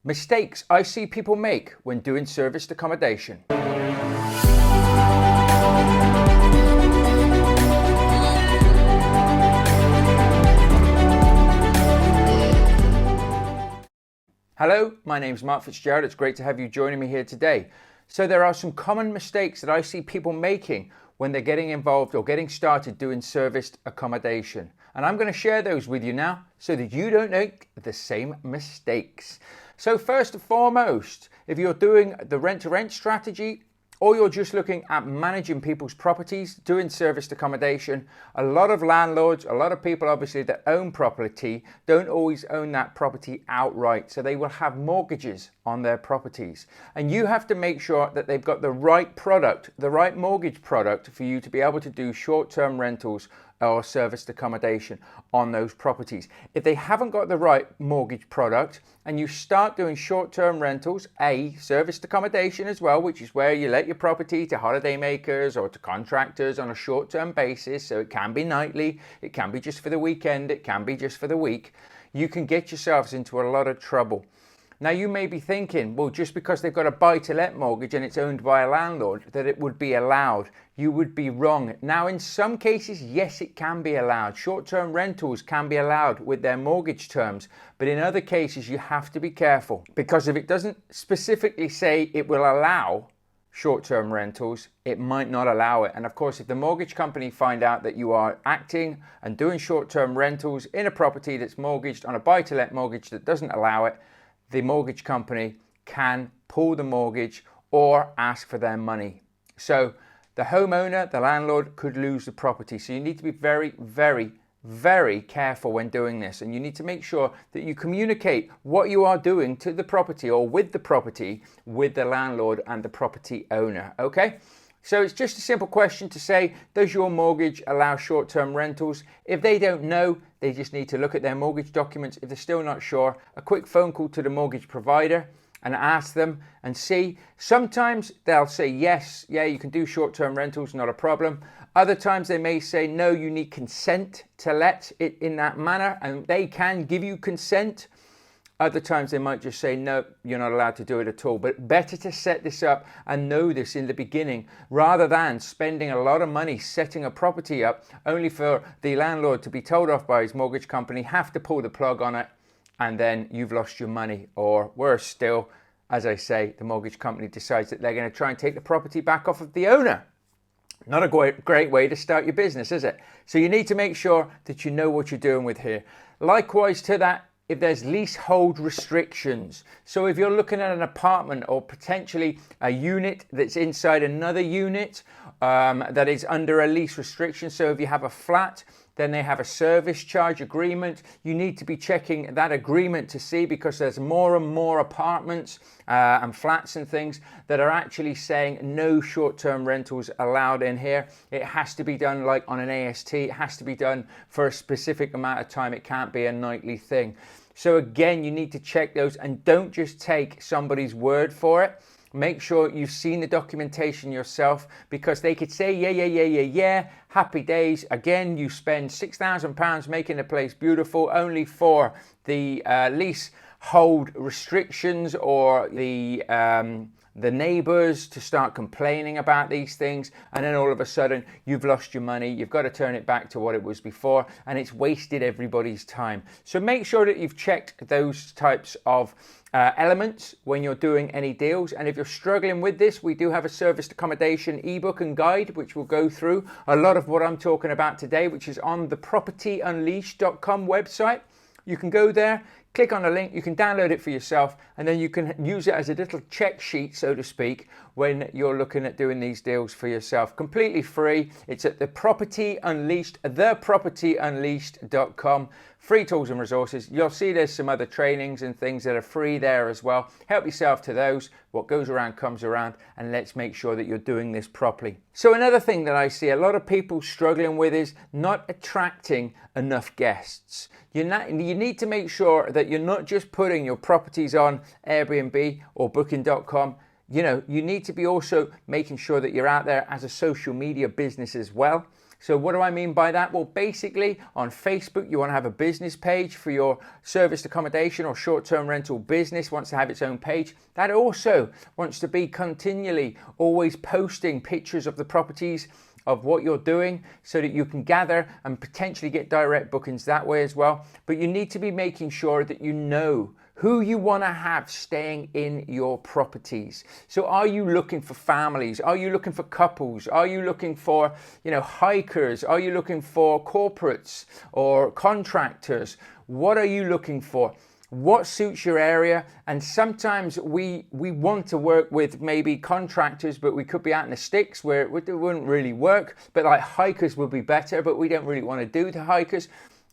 Mistakes I see people make when doing serviced accommodation. Hello, my name's Mark Fitzgerald. It's great to have you joining me here today. So there are some common mistakes that I see people making when they're getting involved or getting started doing serviced accommodation. And I'm going to share those with you now so that you don't make the same mistakes. So first and foremost, if you're doing the rent-to-rent strategy or you're just looking at managing people's properties, doing serviced accommodation, a lot of landlords, a lot of people obviously that own property don't always own that property outright. So they will have mortgages on their properties. And you have to make sure that they've got the right product, the right mortgage product for you to be able to do short-term rentals or serviced accommodation on those properties. If they haven't got the right mortgage product and you start doing short-term rentals, serviced accommodation as well, which is where you let your property to holiday makers or to contractors on a short-term basis, so it can be nightly, it can be just for the weekend, it can be just for the week, you can get yourselves into a lot of trouble. Now you may be thinking, well, just because they've got a buy-to-let mortgage and it's owned by a landlord, that it would be allowed. You would be wrong. Now in some cases, yes, it can be allowed. Short-term rentals can be allowed with their mortgage terms, but in other cases you have to be careful, because if it doesn't specifically say it will allow short-term rentals, it might not allow it. And of course, if the mortgage company find out that you are acting and doing short-term rentals in a property that's mortgaged on a buy-to-let mortgage that doesn't allow it, the mortgage company can pull the mortgage or ask for their money. So the homeowner, the landlord, could lose the property. So you need to be very, very, very careful when doing this. And you need to make sure that you communicate what you are doing to the property or with the property with the landlord and the property owner. Okay? So it's just a simple question to say, does your mortgage allow short-term rentals? If they don't know, they just need to look at their mortgage documents. If they're still not sure, a quick phone call to the mortgage provider and ask them and see. Sometimes they'll say, yes, yeah, you can do short-term rentals, not a problem. Other times they may say, no, you need consent to let it in that manner, and they can give you consent. Other times they might just say, no, you're not allowed to do it at all. But better to set this up and know this in the beginning rather than spending a lot of money setting a property up only for the landlord to be told off by his mortgage company, have to pull the plug on it, and then you've lost your money. Or worse still, as I say, the mortgage company decides that they're going to try and take the property back off of the owner. Not a great way to start your business, is it? So you need to make sure that you know what you're doing with here. Likewise to that, if there's leasehold restrictions. So if you're looking at an apartment or potentially a unit that's inside another unit that is under a lease restriction. So if you have a flat, then they have a service charge agreement. You need to be checking that agreement to see, because there's more and more apartments and flats and things that are actually saying no short-term rentals allowed in here. It has to be done like on an AST. It has to be done for a specific amount of time. It can't be a nightly thing. So again, you need to check those and don't just take somebody's word for it. Make sure you've seen the documentation yourself, because they could say, yeah, happy days. Again, you spend £6,000 making the place beautiful only for the leasehold restrictions or the neighbours to start complaining about these things, and then all of a sudden you've lost your money. You've got to turn it back to what it was before, and it's wasted everybody's time. So make sure that you've checked those types of elements when you're doing any deals. And if you're struggling with this, we do have a serviced accommodation ebook and guide which will go through a lot of what I'm talking about today, which is on the propertyunleashed.com website. You can go there, click on the link, you can download it for yourself, and then you can use it as a little check sheet, so to speak, when you're looking at doing these deals for yourself. Completely free. It's at the Property Unleashed, thepropertyunleashed.com. Free tools and resources. You'll see there's some other trainings and things that are free there as well. Help yourself to those. What goes around comes around, and let's make sure that you're doing this properly. So another thing that I see a lot of people struggling with is not attracting enough guests. You need to make sure that you're not just putting your properties on Airbnb or Booking.com. You need to be also making sure that you're out there as a social media business as well. So what do I mean by that? Well, basically on Facebook, you want to have a business page for your serviced accommodation or short-term rental business, wants to have its own page. That also wants to be continually always posting pictures of the properties, of what you're doing, so that you can gather and potentially get direct bookings that way as well. But you need to be making sure that you know who you want to have staying in your properties. So are you looking for families? Are you looking for couples? Are you looking for, hikers? Are you looking for corporates or contractors? What are you looking for? What suits your area? And sometimes we want to work with maybe contractors, but we could be out in the sticks where it wouldn't really work. But like hikers would be better, but we don't really want to do the hikers.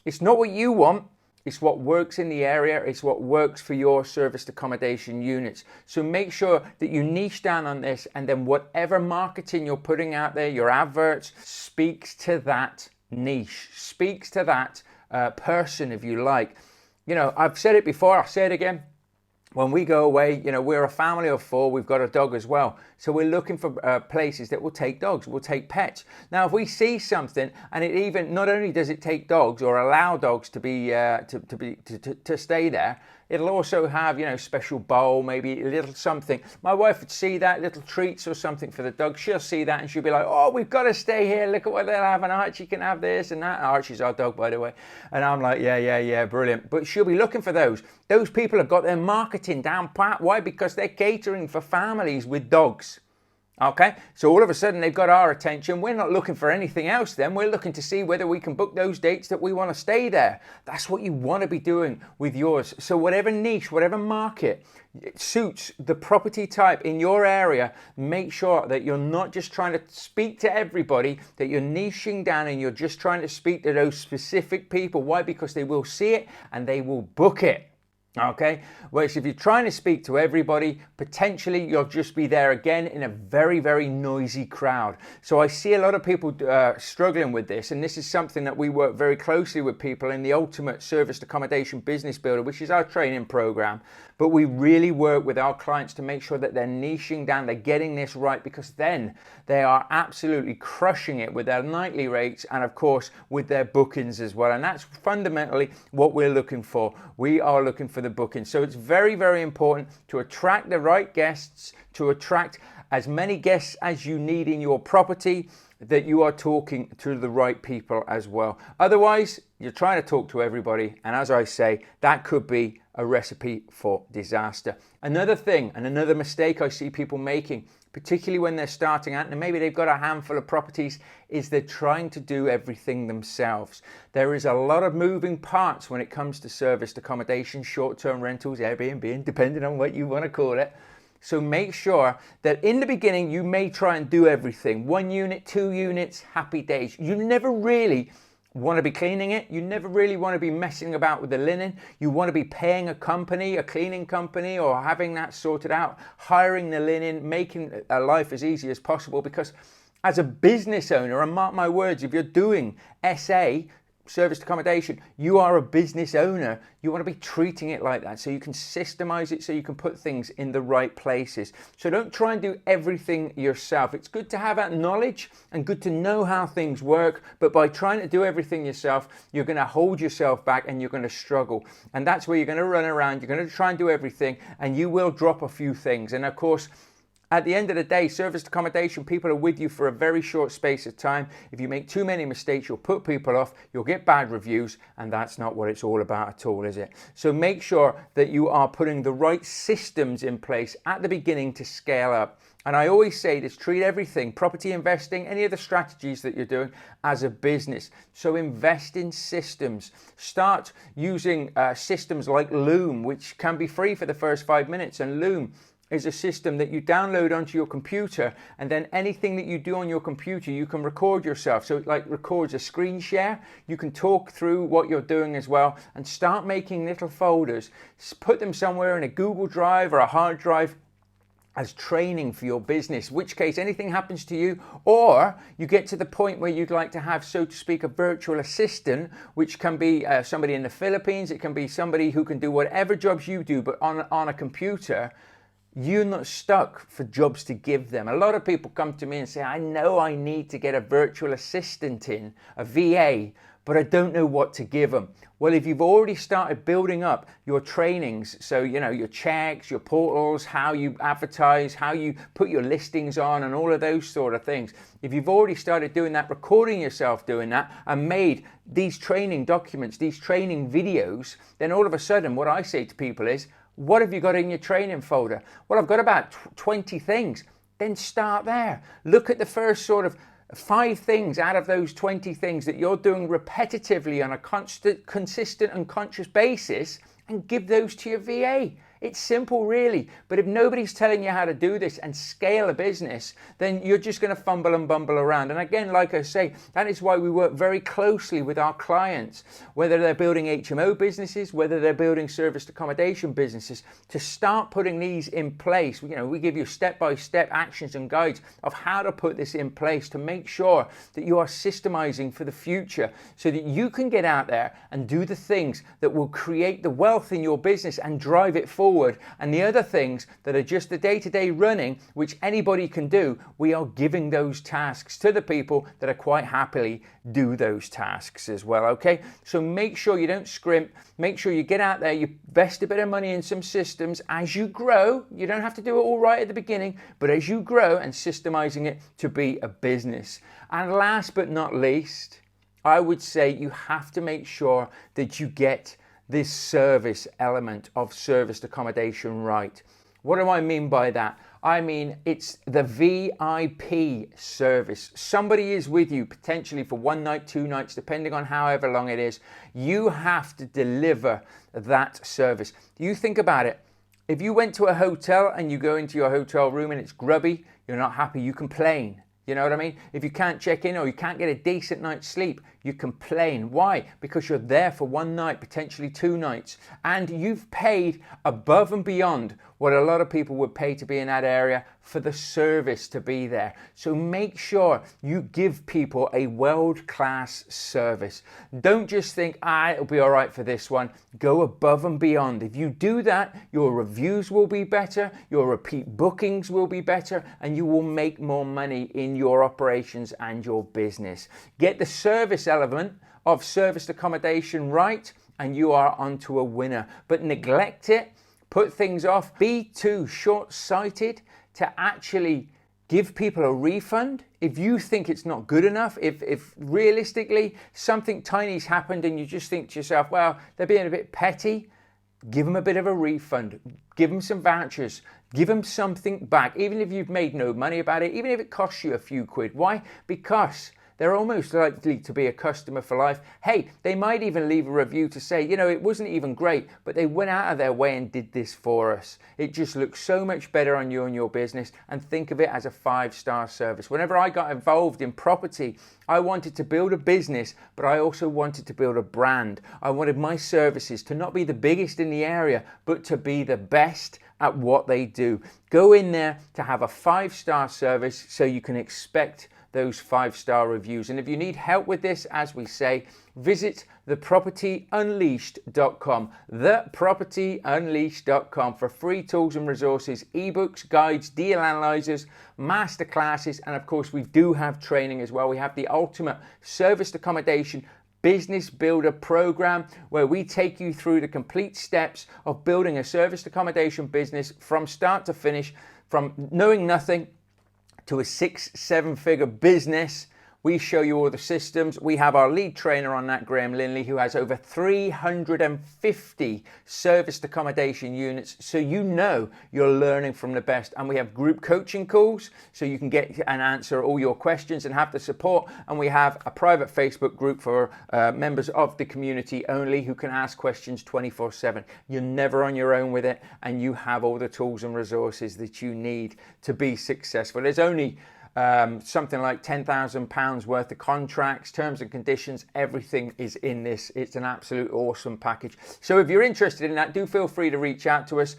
It's not what you want. It's what works in the area. It's what works for your serviced accommodation units. So make sure that you niche down on this, and then whatever marketing you're putting out there, your adverts, speaks to that niche, speaks to that person, if you like. I've said it before, I'll say it again. When we go away, we're a family of 4, we've got a dog as well. So we're looking for places that will take dogs, will take pets. Now, if we see something, and it even, not only does it take dogs or allow dogs to be, to stay there, it'll also have, special bowl, maybe a little something. My wife would see that, little treats or something for the dog. She'll see that and she'll be like, oh, we've got to stay here. Look at what they'll have. And Archie can have this and that. Archie's our dog, by the way. And I'm like, yeah, brilliant. But she'll be looking for those. Those people have got their marketing down pat. Why? Because they're catering for families with dogs. Okay, so all of a sudden they've got our attention. We're not looking for anything else then. We're looking to see whether we can book those dates that we want to stay there. That's what you want to be doing with yours. So whatever niche, whatever market suits the property type in your area, make sure that you're not just trying to speak to everybody, that you're niching down and you're just trying to speak to those specific people. Why? Because they will see it and they will book it. Okay, whereas if you're trying to speak to everybody, potentially you'll just be there again in a very, very noisy crowd. So I see a lot of people struggling with this, and this is something that we work very closely with people in the Ultimate Serviced Accommodation Business Builder, which is our training program. But we really work with our clients to make sure that they're niching down, they're getting this right, because then they are absolutely crushing it with their nightly rates and of course with their bookings as well. And that's fundamentally what we're looking for. We are looking for the booking. So it's very, very important to attract the right guests, to attract as many guests as you need in your property, that you are talking to the right people as well. Otherwise, you're trying to talk to everybody. And as I say, that could be a recipe for disaster. Another thing and another mistake I see people making, particularly when they're starting out and maybe they've got a handful of properties, is they're trying to do everything themselves. There is a lot of moving parts when it comes to serviced accommodation, short-term rentals, Airbnb, depending on what you want to call it. So make sure that in the beginning you may try and do everything. 1 unit, 2 units, happy days. You never really want to be cleaning it. You never really want to be messing about with the linen. You want to be paying a company, a cleaning company, or having that sorted out, hiring the linen, making a life as easy as possible. Because as a business owner, and mark my words, if you're doing SA, serviced accommodation, you are a business owner. You want to be treating it like that so you can systemize it, so you can put things in the right places. So don't try and do everything yourself. It's good to have that knowledge and good to know how things work, but by trying to do everything yourself, you're going to hold yourself back and you're going to struggle. And that's where you're going to run around, you're going to try and do everything, and you will drop a few things. And of course, at the end of the day, serviced accommodation, people are with you for a very short space of time. If you make too many mistakes, you'll put people off, you'll get bad reviews, and that's not what it's all about at all, is it? So make sure that you are putting the right systems in place at the beginning to scale up. And I always say this, treat everything, property investing, any of the strategies that you're doing, as a business. So invest in systems. Start using systems like Loom, which can be free for the first 5 minutes. And Loom is a system that you download onto your computer, and then anything that you do on your computer, you can record yourself. So it like records a screen share. You can talk through what you're doing as well, and start making little folders. Put them somewhere in a Google Drive or a hard drive as training for your business, which case anything happens to you, or you get to the point where you'd like to have, so to speak, a virtual assistant, which can be somebody in the Philippines, it can be somebody who can do whatever jobs you do, but on a computer. you're not stuck for jobs to give them. A lot of people come to me and say, I know I need to get a virtual assistant in, a VA, but I don't know what to give them. Well, if you've already started building up your trainings, so your checks, your portals, how you advertise, how you put your listings on and all of those sort of things, if you've already started doing that, recording yourself doing that and made these training documents, these training videos, then all of a sudden what I say to people is, what have you got in your training folder? Well, I've got about 20 things. Then start there. Look at the first sort of 5 things out of those 20 things that you're doing repetitively on a consistent and conscious basis and give those to your VA. It's simple, really. But if nobody's telling you how to do this and scale a business, then you're just going to fumble and bumble around. And again, like I say, that is why we work very closely with our clients, whether they're building HMO businesses, whether they're building serviced accommodation businesses, to start putting these in place. We give you step-by-step actions and guides of how to put this in place to make sure that you are systemizing for the future so that you can get out there and do the things that will create the wealth in your business and drive it forward. And the other things that are just the day-to-day running, which anybody can do, we are giving those tasks to the people that are quite happily do those tasks as well, okay? So make sure you don't scrimp, make sure you get out there, you invest a bit of money in some systems as you grow. You don't have to do it all right at the beginning, but as you grow and systemizing it to be a business. And last but not least, I would say you have to make sure that you get this service element of serviced accommodation right. What do I mean by that? I mean, it's the VIP service. Somebody is with you potentially for 1 night, 2 nights, depending on however long it is. You have to deliver that service. You think about it. If you went to a hotel and you go into your hotel room and it's grubby, you're not happy, you complain. You know what I mean? If you can't check in or you can't get a decent night's sleep, you complain. Why? Because you're there for 1 night, potentially 2 nights, and you've paid above and beyond what a lot of people would pay to be in that area for the service to be there. So make sure you give people a world-class service. Don't just think, it'll be all right for this one. Go above and beyond. If you do that, your reviews will be better, your repeat bookings will be better, and you will make more money in your operations and your business. Get the service element of serviced accommodation right, and you are onto a winner. But neglect it, put things off, be too short-sighted to actually give people a refund if you think it's not good enough. If realistically something tiny's happened and you just think to yourself, well, they're being a bit petty, give them a bit of a refund, give them some vouchers, give them something back, even if you've made no money about it, even if it costs you a few quid. Why? Because they're almost likely to be a customer for life. Hey, they might even leave a review to say, it wasn't even great, but they went out of their way and did this for us. It just looks so much better on you and your business, and think of it as a 5-star service. Whenever I got involved in property, I wanted to build a business, but I also wanted to build a brand. I wanted my services to not be the biggest in the area, but to be the best at what they do. Go in there to have a 5-star service so you can expect those 5-star reviews. And if you need help with this, as we say, visit thepropertyunleashed.com, thepropertyunleashed.com, for free tools and resources, ebooks, guides, deal analyzers, masterclasses, and of course we do have training as well. We have the ultimate serviced accommodation business builder program, where we take you through the complete steps of building a serviced accommodation business from start to finish, from knowing nothing to a 6-7 figure business. We show you all the systems. We have our lead trainer on that, Graham Linley, who has over 350 serviced accommodation units. So you're learning from the best. And we have group coaching calls so you can get and answer all your questions and have the support. And we have a private Facebook group for members of the community only who can ask questions 24/7. You're never on your own with it, and you have all the tools and resources that you need to be successful. There's only something like £10,000 worth of contracts, terms and conditions, everything is in this. It's an absolute awesome package. So if you're interested in that, do feel free to reach out to us.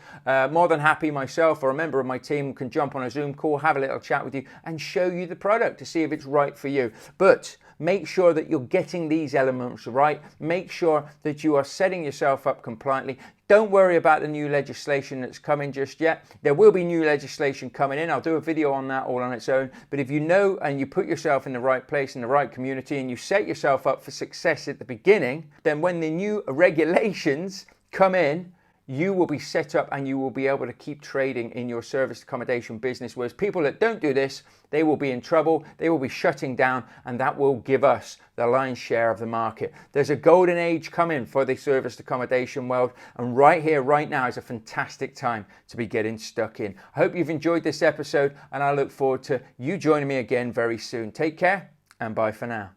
More than happy, myself or a member of my team can jump on a Zoom call, have a little chat with you and show you the product to see if it's right for you. But Make sure that you're getting these elements right. Make sure that you are setting yourself up compliantly. Don't worry about the new legislation that's coming just yet. There will be new legislation coming in. I'll do a video on that all on its own. But if you know and you put yourself in the right place, in the right community, and you set yourself up for success at the beginning, then when the new regulations come in, you will be set up and you will be able to keep trading in your service accommodation business. Whereas people that don't do this, they will be in trouble, they will be shutting down, and that will give us the lion's share of the market. There's a golden age coming for the service accommodation world, and right here, right now is a fantastic time to be getting stuck in. I hope you've enjoyed this episode, and I look forward to you joining me again very soon. Take care, and bye for now.